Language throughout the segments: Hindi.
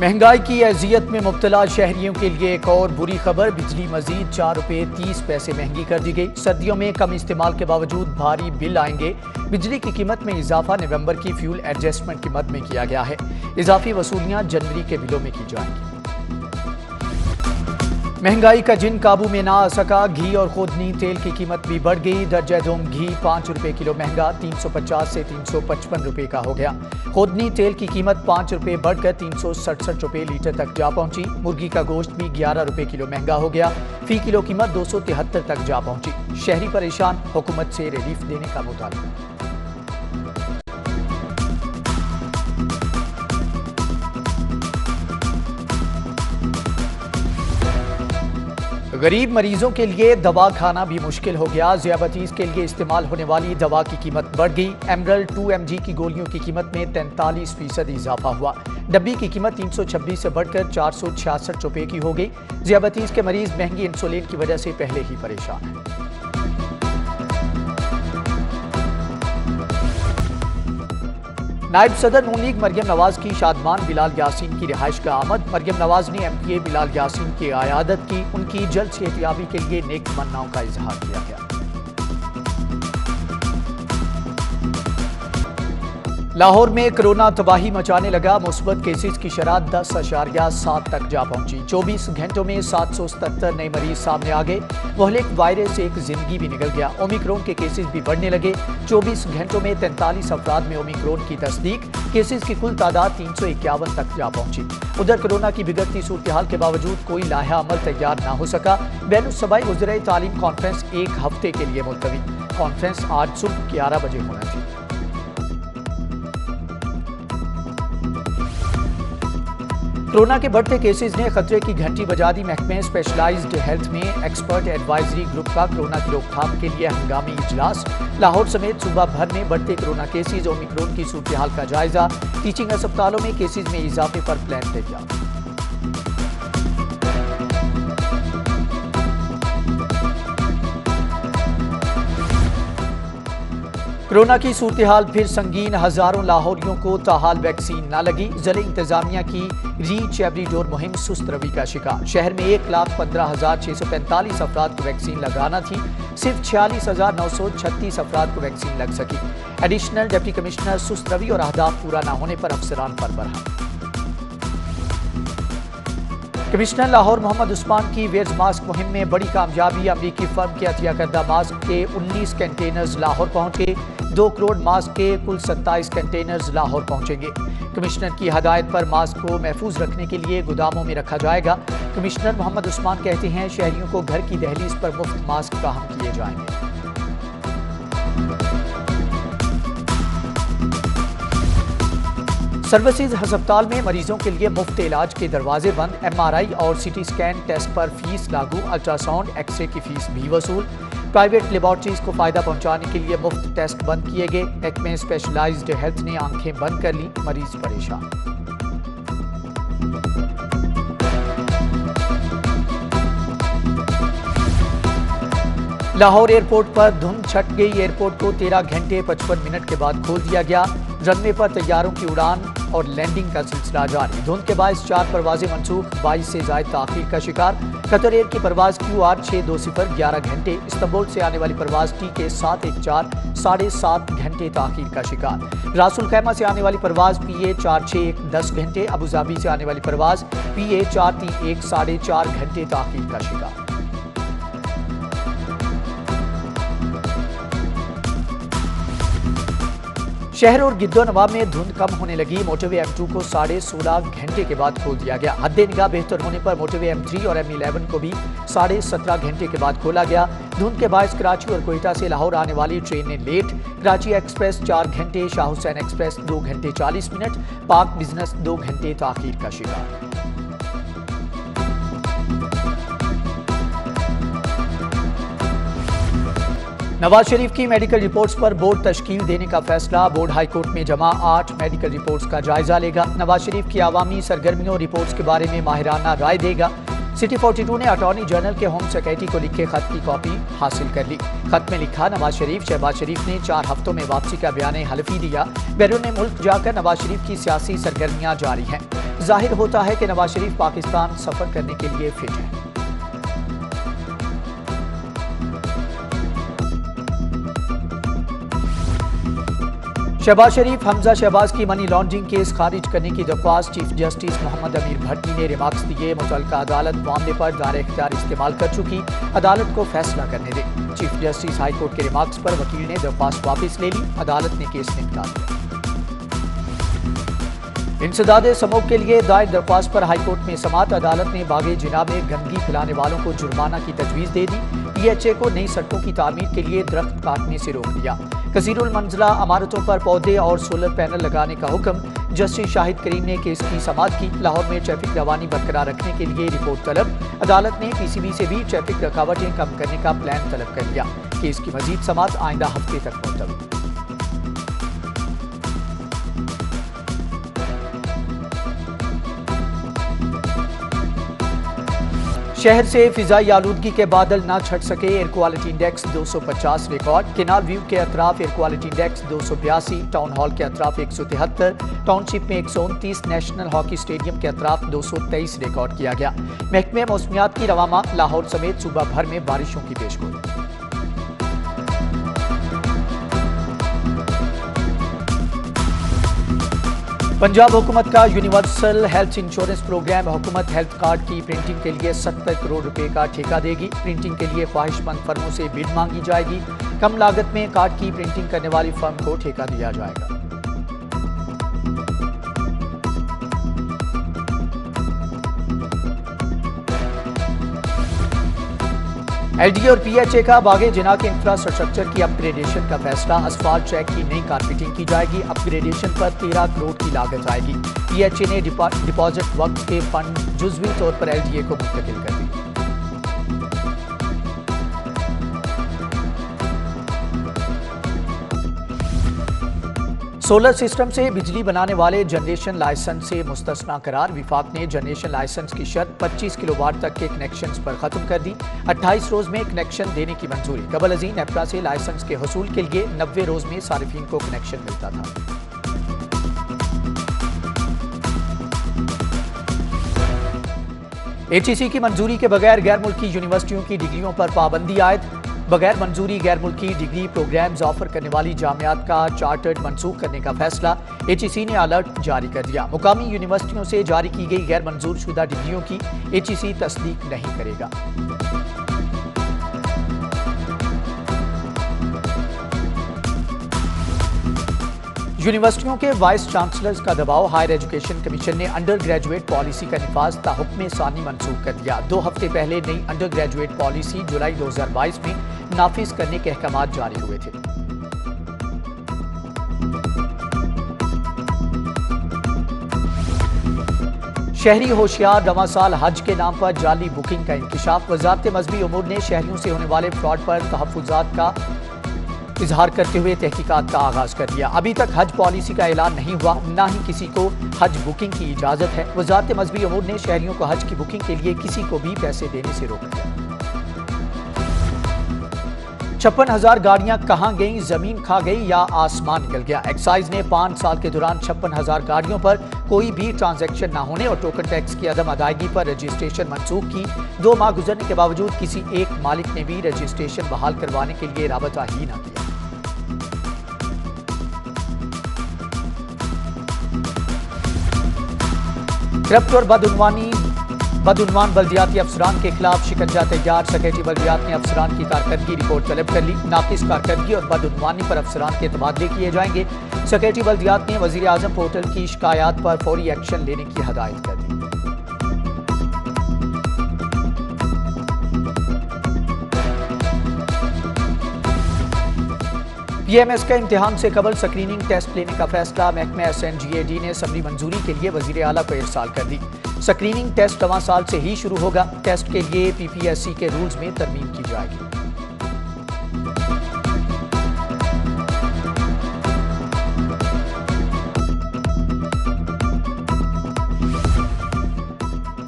महंगाई की अजियत में मुब्तला शहरियों के लिए एक और बुरी खबर। बिजली मजीद 4 रुपये 30 पैसे महंगी कर दी गई। सर्दियों में कम इस्तेमाल के बावजूद भारी बिल आएंगे। बिजली की कीमत में इजाफा नवंबर की फ्यूल एडजस्टमेंट की मद में किया गया है। इजाफी वसूलियां जनवरी के बिलों में की जाएंगी। महंगाई का जिन काबू में ना आ सका, घी और खुदनी तेल की कीमत भी बढ़ गई। दर्जा दोम घी 5 रुपये किलो महंगा 350 से 355 रुपये का हो गया। खुदनी तेल की कीमत 5 रुपये बढ़कर 367 रुपये लीटर तक जा पहुंची। मुर्गी का गोश्त भी 11 रुपये किलो महंगा हो गया। फी किलो कीमत 273 तक जा पहुंची। शहरी परेशान, हुकूमत से रिलीफ देने का मुतालबा। गरीब मरीजों के लिए दवा खाना भी मुश्किल हो गया। ज़ियाबतीस के लिए इस्तेमाल होने वाली दवा की कीमत बढ़ गई। एमरल 2 mg की गोलियों की कीमत में 43% इजाफा हुआ। डब्बी की कीमत 326 से बढ़कर 466 रुपये की हो गई। ज़ियाबतीस के मरीज महंगी इंसुलिन की वजह से पहले ही परेशान हैं। नायब सदर नून लीग मरियम नवाज की शादमान बिलाल यासीन की रिहाइश का आमद। मरियम नवाज ने MPA बिलाल यासीन की आयादत की। उनकी जल्द सेहतियाबी के लिए नेक तमन्नाओं का इजहार किया गया। लाहौर में कोरोना तबाही मचाने लगा। मुस्बत केसेस की शरह 10.7 तक जा पहुंची। 24 घंटों में 777 नए मरीज सामने आ गए। वहलिक वायरस से एक जिंदगी भी निकल गया। ओमिक्रॉन के केसेस भी बढ़ने लगे। 24 घंटों में 43 अफराद में ओमिक्रॉन की तस्दीक। केसेस की कुल तादाद 351 तक जा पहुंची। उधर कोरोना की बिगड़ती सूरत हाल के बावजूद कोई लाहा अमल तैयार न हो सका। बैनुल-सूबाई वज़ीर तालीम कॉन्फ्रेंस 1 हफ्ते के लिए मुलतवी। कॉन्फ्रेंस आज सुबह 11 बजे होना थी। कोरोना के बढ़ते केसेस ने खतरे की घंटी बजा दी। महकमे स्पेशलाइज्ड हेल्थ में एक्सपर्ट एडवाइजरी ग्रुप का कोरोना की रोकथाम के लिए हंगामी इजलास। लाहौर समेत सूबा भर में बढ़ते कोरोना केसेस, ओमिक्रॉन की सूरत हाल का जायजा। टीचिंग अस्पतालों में केसेस में इजाफे पर प्लान तैयार। कोरोना की सूरत हाल फिर संगीन। हजारों लाहौरियों को ताहाल वैक्सीन न लगी। जिले इंतजामिया की रीच एवरी डोर मुहिम सुस्त रवि का शिकार। शहर में 1,15,645 अफराद को वैक्सीन लगाना थी। सिर्फ 46,936 अफराद को वैक्सीन लग सकी। एडिशनल डिप्टी कमिश्नर सुस्त रवि और अहदाफ पूरा न होने पर अफसरान पर बरहम। कमिश्नर लाहौर मोहम्मद उस्मान की वेयर्स मास्क मुहिम में बड़ी कामयाबी। अमरीकी फर्म के अतिया करदा मास्क के 19 कंटेनर्स लाहौर पहुंचे। 2 करोड़ मास्क के कुल 27 कंटेनर्स लाहौर पहुंचेंगे। कमिश्नर की हदायत पर मास्क को महफूज रखने के लिए गोदामों में रखा जाएगा। कमिश्नर मोहम्मद उस्मान कहते हैं शहरियों को घर की दहलीज पर मुफ्त मास्क फराहम किए जाएंगे। सर्विसेज हस्पताल में मरीजों के लिए मुफ्त इलाज के दरवाजे बंद। MRI और CT स्कैन टेस्ट पर फीस लागू। अल्ट्रासाउंड, एक्सरे की फीस भी वसूल। प्राइवेट लेबॉर्ट्रीज को फायदा पहुंचाने के लिए मुफ्त टेस्ट बंद किए गए। महकमे स्पेशलाइज्ड हेल्थ ने आंखें बंद कर ली। मरीज परेशान। लाहौर एयरपोर्ट पर धुंध छट गई। एयरपोर्ट को 13 घंटे 55 मिनट के बाद खोल दिया गया। रनवे पर तैयारों की उड़ान और लैंडिंग का सिलसिला जारी। धुंध के बायस 4 परवाजें मनसूख, 22 से जायद ताखीर का शिकार। कतर एयर की परवाज QR 620 11 घंटे। इस्तांबुल से आने वाली परवाज TK 714 7.5 घंटे ताखीर का शिकार। रासुल खैमा से आने वाली परवाज PA 461 10 घंटे। अबू धाबी से आने वाली परवाज PA 431 4.5 घंटे ताखीर का शिकार। शहर और गिद्दोनवा में धुंध कम होने लगी। मोटरवे M2 को 16.5 घंटे के बाद खोल दिया गया। हद्दे निगाह बेहतर होने पर मोटरवे M3 और M11 को भी 17.5 घंटे के बाद खोला गया। धुंध के बायस कराची और कोयटा से लाहौर आने वाली ट्रेनें लेट। कराची एक्सप्रेस 4 घंटे, शाह हुसैन एक्सप्रेस 2 घंटे 40 मिनट, पाक बिजनेस 2 घंटे ताखीर का शिकार। नवाज शरीफ की मेडिकल रिपोर्ट्स पर बोर्ड तश्कील देने का फैसला। बोर्ड हाईकोर्ट में जमा 8 मेडिकल रिपोर्ट्स का जायजा लेगा। नवाज शरीफ की आवामी सरगर्मियों रिपोर्ट्स के बारे में माहिराना राय देगा। सिटी 42 ने अटॉर्नी जनरल के होम सेक्रेटरी को लिखे खत की कॉपी हासिल कर ली। खत में लिखा, नवाज शरीफ ने 4 हफ्तों में वापसी का बयान हलफी दिया। बैरून मुल्क जाकर नवाज शरीफ की सियासी सरगर्मियां जारी हैं। जाहिर होता है कि नवाज शरीफ पाकिस्तान सफर करने के लिए फिट है। शहबाज शरीफ हमजा शहबाज की मनी लॉन्ड्रिंग केस खारिज करने की दरख्वास्त चीफ जस्टिस मोहम्मद अमीर भट्टी ने रिमार्क्स दिए। मुतल्लिका अदालत मामले पर दायरे इख्तियार इस्तेमाल कर चुकी, अदालत को फैसला करने दे। चीफ जस्टिस हाई कोर्ट के रिमार्क्स पर वकील ने दरख्वास्त वापस ले ली, अदालत ने केस निपटा दिया। इंसदाद समूह के लिए दायर दरख्वास्त पर हाईकोर्ट में समाअत, अदालत ने बागे जिना में गंदगी फैलाने वालों को जुर्माना की तजवीज़ दे दी। PHA को नई सड़कों की तामीर के लिए दरख्त काटने से रोक दिया। कसीरुल मंजिला इमारतों पर पौधे और सोलर पैनल लगाने का हुक्म। जस्टिस शाहिद करीम ने केस की समाअत की। लाहौर में ट्रैफिक रवानी बरकरार रखने के लिए रिपोर्ट तलब, अदालत ने PCB से भी ट्रैफिक रुकावटें कम करने का प्लान तलब कर लिया। केस की मजीद समाअत आइंदा हफ्ते तक मुलतवी। शहर से फिजाई आलूदगी के बादल ना छट सके, air quality index 250 record. Canal View के अतराफ air quality index 282, town hall के अतराफ 173, टाउनशिप में 129, नेशनल हॉकी स्टेडियम के अतराफ 223 रिकॉर्ड किया गया। महकमे मौसमियात की रवामा लाहौर समेत सूबा भर में बारिशों की पेशगोई। पंजाब हुकूमत का यूनिवर्सल हेल्थ इंश्योरेंस प्रोग्राम। हुकूमत हेल्थ कार्ड की प्रिंटिंग के लिए 70 करोड़ रुपए का ठेका देगी। प्रिंटिंग के लिए ख्वाहिशमंद फर्मों से बिड मांगी जाएगी। कम लागत में कार्ड की प्रिंटिंग करने वाली फर्म को ठेका दिया जाएगा। LDA और PHA का बागे जिना के इंफ्रास्ट्रक्चर की अपग्रेडेशन का फैसला। असफाल्ट ट्रैक की नई कारपेटिंग की जाएगी। अपग्रेडेशन पर 13 करोड़ की लागत आएगी। PHA ने डिपॉजिट वक्त के फंड जुज़वी तौर पर LDA को मुंतकिल कर दी। सोलर सिस्टम से बिजली बनाने वाले जनरेशन लाइसेंस से मुस्तस्ना करार। विफाक ने जनरेशन लाइसेंस की शर्त 25 किलोवाट तक के कनेक्शंस पर खत्म कर दी। 28 रोज में कनेक्शन देने की मंजूरी। कबल अजीम नेप्रा से लाइसेंस के हसूल के लिए 90 रोज में सारिफीन को कनेक्शन मिलता था। HEC की मंजूरी के बगैर गैर मुल्की यूनिवर्सिटियों की डिग्रियों पर पाबंदी आयद। बगैर मंजूरी गैर मुल्की डिग्री प्रोग्राम्स ऑफर करने वाली जामियात का चार्टर्ड मनसूख करने का फैसला। HEC ने अलर्ट जारी कर दिया। मुकामी यूनिवर्सिटियों से जारी की गई गैर मंजूर शुदा डिग्रियों की HEC तस्दीक नहीं करेगा। यूनिवर्सिटियों के वाइस चांसलर्स का दबाव। हायर एजुकेशन कमीशन ने अंडर ग्रेजुएट पॉलिसी का निफाज हुक्म सानी मनसूख कर दिया। 2 हफ्ते पहले नई अंडर ग्रेजुएट पॉलिसी जुलाई 2022 में नाफिज करने के अहकाम जारी हुए थे। शहरी होशियार, रवां साल हज के नाम पर जाली बुकिंग का इंकिशाफ। वजारत मजहबी उमूर ने शहरियों से होने वाले फ्रॉड पर तहफ्फुजात का इजहार करते हुए तहकीकात का आगाज कर दिया। अभी तक हज पॉलिसी का ऐलान नहीं हुआ, न ही किसी को हज बुकिंग की इजाजत है। वजारत मजहबी उमूर ने शहरियों को हज की बुकिंग के लिए किसी को भी पैसे देने से रोक दिया। 56,000 गाड़ियां कहां गईं, जमीन खा गई या आसमान निकल गया। एक्साइज ने 5 साल के दौरान 56,000 गाड़ियों पर कोई भी ट्रांजैक्शन न होने और टोकन टैक्स की अदम अदायगी पर रजिस्ट्रेशन मनसूख की। 2 माह गुजरने के बावजूद किसी एक मालिक ने भी रजिस्ट्रेशन बहाल करवाने के लिए राबता ही न किया। करप्ट और बदउनवान बल्दियाती अफसरान के खिलाफ शिकंजा तैयार। सेक्रेटरी बल्दियात ने अफसरान की कारकर्दगी रिपोर्ट तलब कर ली। नाकिस कारकर्दगी और बदउनवानी पर अफसरान के तबादले किए जाएंगे। सेक्रेटरी बल्दियात ने वजीर आजम पोर्टल की शिकायत पर फौरी एक्शन लेने की हदायत कर दी। PMS का इम्तिहान से कबल स्क्रीनिंग टेस्ट लेने का फैसला। महकमा SNGAD ने असम्बली मंजूरी के लिए वजीर आला को इरसाल कर दी। स्क्रीनिंग टेस्ट रवां साल से ही शुरू होगा। टेस्ट के लिए PPSC के रूल्स में तरमीम की जाएगी।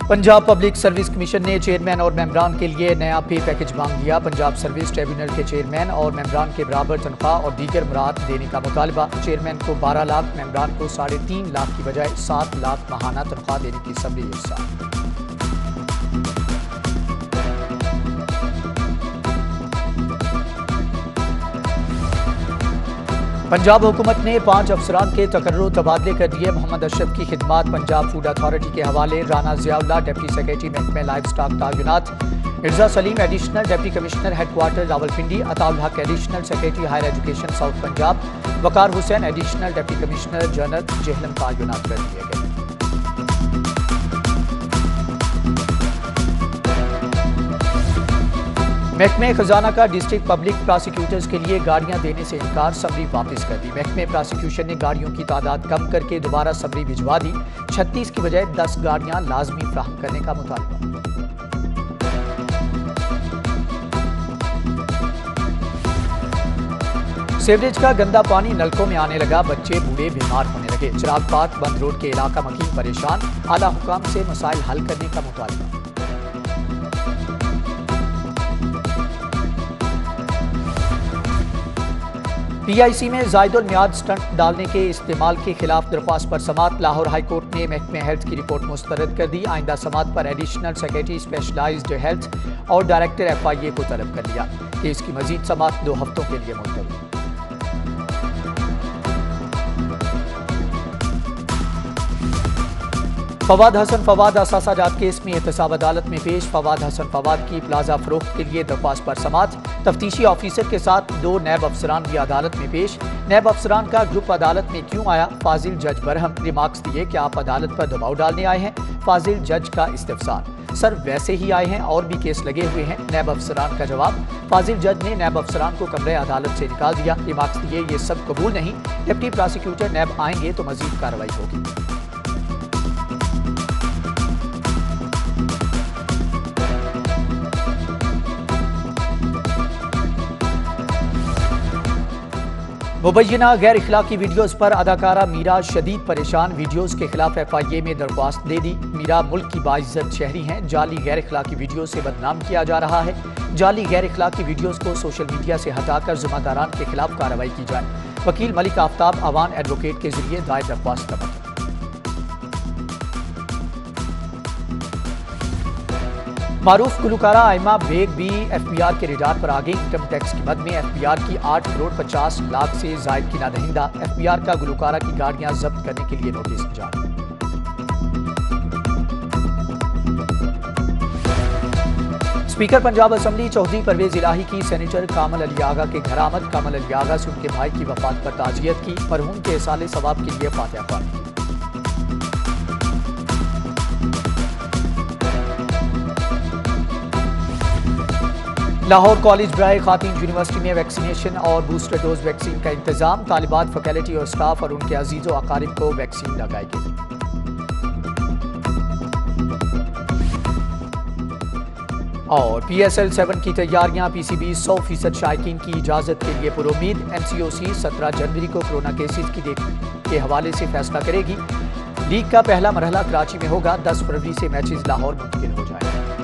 पंजाब पब्लिक सर्विस कमीशन ने चेयरमैन और मेंबरान के लिए नया पे पैकेज मांग लिया। पंजाब सर्विस ट्रिब्यूनल के चेयरमैन और मेंबरान के बराबर तनख्वाह और दीगर मुराद देने का मुतालबा। चेयरमैन को 12 लाख, मेंबरान को 3.5 लाख की बजाय 7 लाख माहाना तनख्वाह देने की सबरी इंसाफ। पंजाब हुकूमत ने 5 अफसरान के तकर्रुर तबादले कर दिए। मोहम्मद अशरफ की खिदमात पंजाब फूड अथॉरिटी के हवाले। राना ज़ियाउल्लाह डिप्टी सेक्रेटरी महकमे लाइफ स्टॉक तयनात। Mirza Saleem additional deputy commissioner headquarter Rawalpindi. Ataul Haq additional secretary higher education south Punjab. Waqar Hussain additional deputy commissioner general Jhelum तयनात कर दिए गए। महकमे खजाना का डिस्ट्रिक्ट पब्लिक प्रोसिक्यूटर्स के लिए गाड़ियां देने से इनकार, सबरी वापस कर दी। महकमे प्रोसिक्यूशन ने गाड़ियों की तादाद कम करके दोबारा सबरी भिजवा दी। 36 की बजाय 10 गाड़ियां लाजमी फ्राहम करने का मुतालबा। सीवरेज का गंदा पानी नलकों में आने लगा, बच्चे बूढ़े बीमार होने लगे। चिराग पार्क बंद रोड के इलाका मकीन परेशान, आला हुकाम से मसाइल हल करने का मुतालबा। PIC में जायदुल मियाद स्टंट डालने के इस्तेमाल के खिलाफ दरख्वास्त पर समात। लाहौर हाई कोर्ट ने महकमे हेल्थ की रिपोर्ट मुस्तरद कर दी। आइंदा समात पर एडिशनल सेक्रेटरी स्पेशलाइज्ड हेल्थ और डायरेक्टर FIA को तलब कर लिया। केस की मजीद समात 2 हफ्तों के लिए मुलतवी। फवाद हसन फवाद असासा जात केस में एहतसाब अदालत में पेश। फवाद हसन फवाद की प्लाजा फरोख्त के लिए दरख्वास्त पर समात। तफ्तीशी ऑफिसर के साथ 2 नैब अफसरान भी अदालत में पेश। नैब अफसरान का ग्रुप अदालत में क्यों आया? फाजिल जज बरहम। रिमार्क्स दिए कि आप अदालत पर दबाव डालने आए हैं। फाजिल जज का इस्तिफसार, सर वैसे ही आए हैं और भी केस लगे हुए हैं। नैब अफसरान का जवाब, फाजिल जज ने नैब अफसरान को कमरे अदालत से निकाल दिया। रिमार्क्स दिए ये सब कबूल नहीं, डिप्टी प्रोसिक्यूटर नैब आएंगे तो मजीद कार्रवाई होगी। मुबैना गैर इखलाकी वीडियोस पर अदाकारा मीरा शदीद परेशान। वीडियोस के खिलाफ FIA में दरख्वास्त दे दी। मीरा मुल्क की बाइज्जत शहरी हैं। जाली गैर इखलाकी वीडियो से बदनाम किया जा रहा है। जाली गैर इखलाकी वीडियोस को सोशल मीडिया से हटाकर जिम्मेदारान के खिलाफ कार्रवाई की जाए। वकील मलिक आफ्ताब अवान एडवोकेट के जरिए दायर दरख्वास्त का मतलब। मारूफ गुलकारा आयमा बेग भी FBR के रिडार पर आ गई। इनकम टैक्स की मद में FBR की 8 करोड़ 50 लाख से जायद की नादहिंदा। FBR का गुलकारा की गाड़ियां जब्त करने के लिए नोटिस जारी। स्पीकर पंजाब असम्बली चौधरी परवेज इलाही की सेनेटर कामल अली आगा के घर आमद। कामल अली आगा से उनके भाई की वफात पर ताजियत की। मरहूम के इसाले सवाब के लिए फातिहा ख्वानी की। लाहौर कॉलेज बराए खातीन यूनिवर्सिटी में वैक्सीनेशन और बूस्टर डोज वैक्सीन का इंतजाम। तालिबात, फैकल्टी और स्टाफ और उनके अजीज़ व अकारिब को वैक्सीन लगाएगी। और PSL 7 की तैयारियां। PCB 100% शायकीन की इजाजत के लिए पुरुमीद। MCOC 17 जनवरी को कोरोना केसेस की के हवाले से फैसला करेगी। लीग का पहला मरहला कराची में होगा। 10 फरवरी से मैचेस लाहौर मुंतकिल हो जाएंगे।